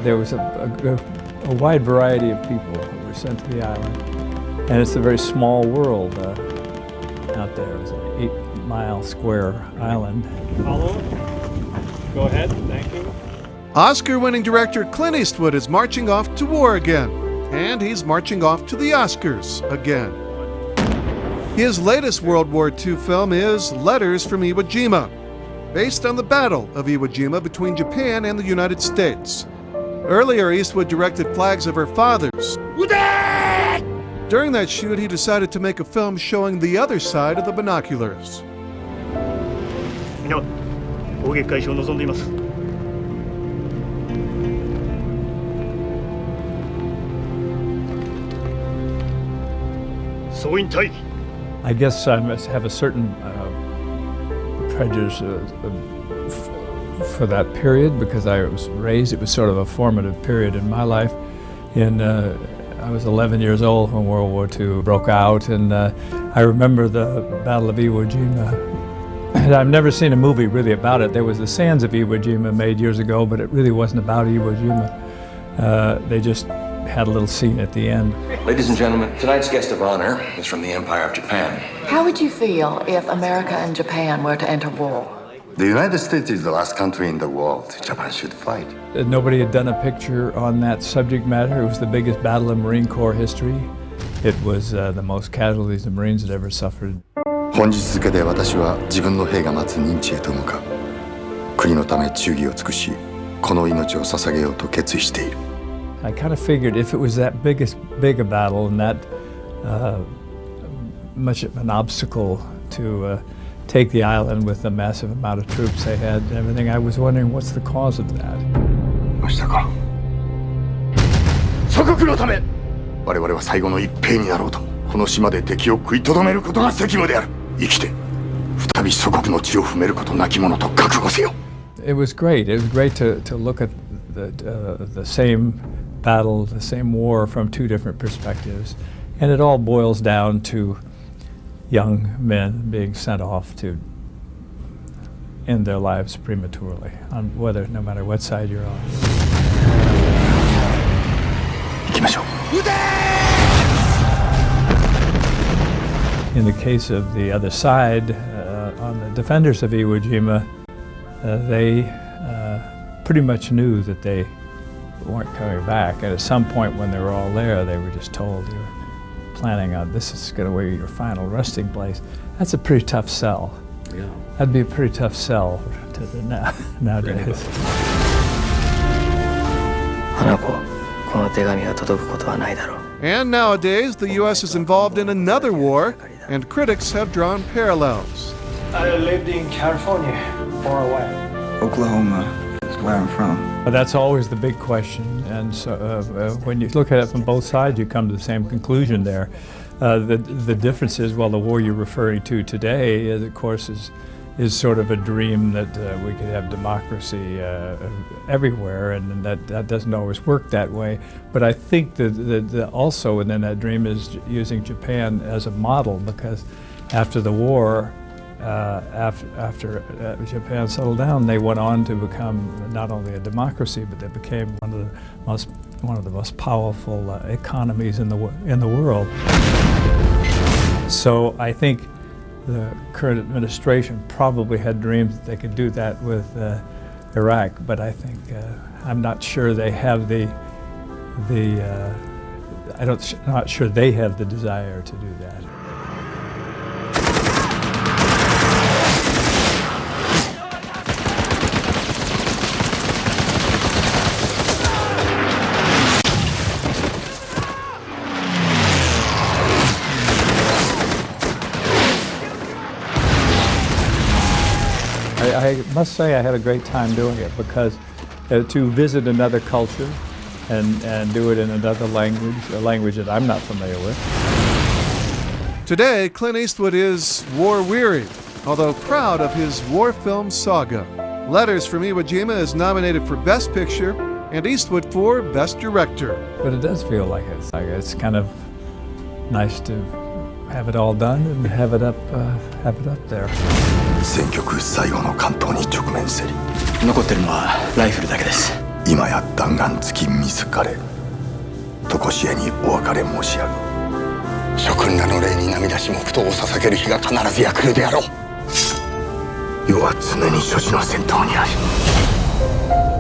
there was a wide variety of people who were sent to the island. And it's a very small world out there. It's an 8-mile square island. Follow. Go ahead, thank you. Oscar-winning director Clint Eastwood is marching off to war again. And he's marching off to the Oscars again. His latest World War II film is Letters from Iwo Jima, based on the Battle of Iwo Jima between Japan and the United States. Earlier, Eastwood directed Flags of Our Fathers. During that shoot, he decided to make a film showing the other side of the binoculars. I guess I must have a certain prejudice for that period because I was raised. It was sort of a formative period in my life. I was 11 years old when World War II broke out, and I remember the Battle of Iwo Jima. And I've never seen a movie really about it. There was The Sands of Iwo Jima made years ago, but it really wasn't about Iwo Jima. They just had a little scene at the end. Ladies and gentlemen, tonight's guest of honor is from the Empire of Japan. How would you feel if America and Japan were to enter war? The United States is the last country in the world Japan should fight. Nobody had done a picture on that subject matter. It was the biggest battle in Marine Corps history. It was the most casualties the Marines had ever suffered. 本日付で私は自分の兵が待つ任地へと向かう。国のため忠義を尽くし、この命を捧げようと決意している。I kind of figured if it was that big a battle and that much of an obstacle to take the island with the massive amount of troops they had and everything, I was wondering what's the cause of that. ましたか。祖国のため、我々は最後の一兵になろうと、この島で敵を食いとどめることが責務である。生きて、再び祖国の地を踏めることなき者と覚悟せよ。It was great. It was great to look at the same battle, the same war from two different perspectives. And it all boils down to young men being sent off to end their lives prematurely, no matter what side you're on. 行きましょう。In the case of the other side, on the defenders of Iwo Jima, they pretty much knew that they weren't coming back. And at some point when they were all there, they were just told you're planning on this is going to be your final resting place. That's a pretty tough sell. Yeah. That'd be a pretty tough sell nowadays. And nowadays, the U.S. is involved in another war, and critics have drawn parallels. I lived in California for a while. Oklahoma is where I'm from. That's always the big question, and so when you look at it from both sides, you come to the same conclusion there. The difference is, well, the war you're referring to today, of course, is sort of a dream that we could have democracy everywhere, and that doesn't always work that way. But I think that also within that dream is using Japan as a model, because after the war, after Japan settled down, they went on to become not only a democracy, but they became one of the most powerful economies in the world. So I think the current administration probably had dreams that they could do that with Iraq, but I think I'm not sure they have not sure they have the desire to do that. I must say I had a great time doing it, because to visit another culture and do it in another language, a language that I'm not familiar with. Today, Clint Eastwood is war-weary, although proud of his war film saga. Letters from Iwo Jima is nominated for Best Picture and Eastwood for Best Director. But it does feel like it's kind of nice to have it all done and have it up there. 戦局最後の関東に直面せり。残ってるのはライフルだけです。今や弾丸付きミスカレ常しえにお別れ申し上ぐ。諸君らの霊に涙し黙祷を捧げる日が必ずや来るであろう。世は常に諸子の先頭にあり。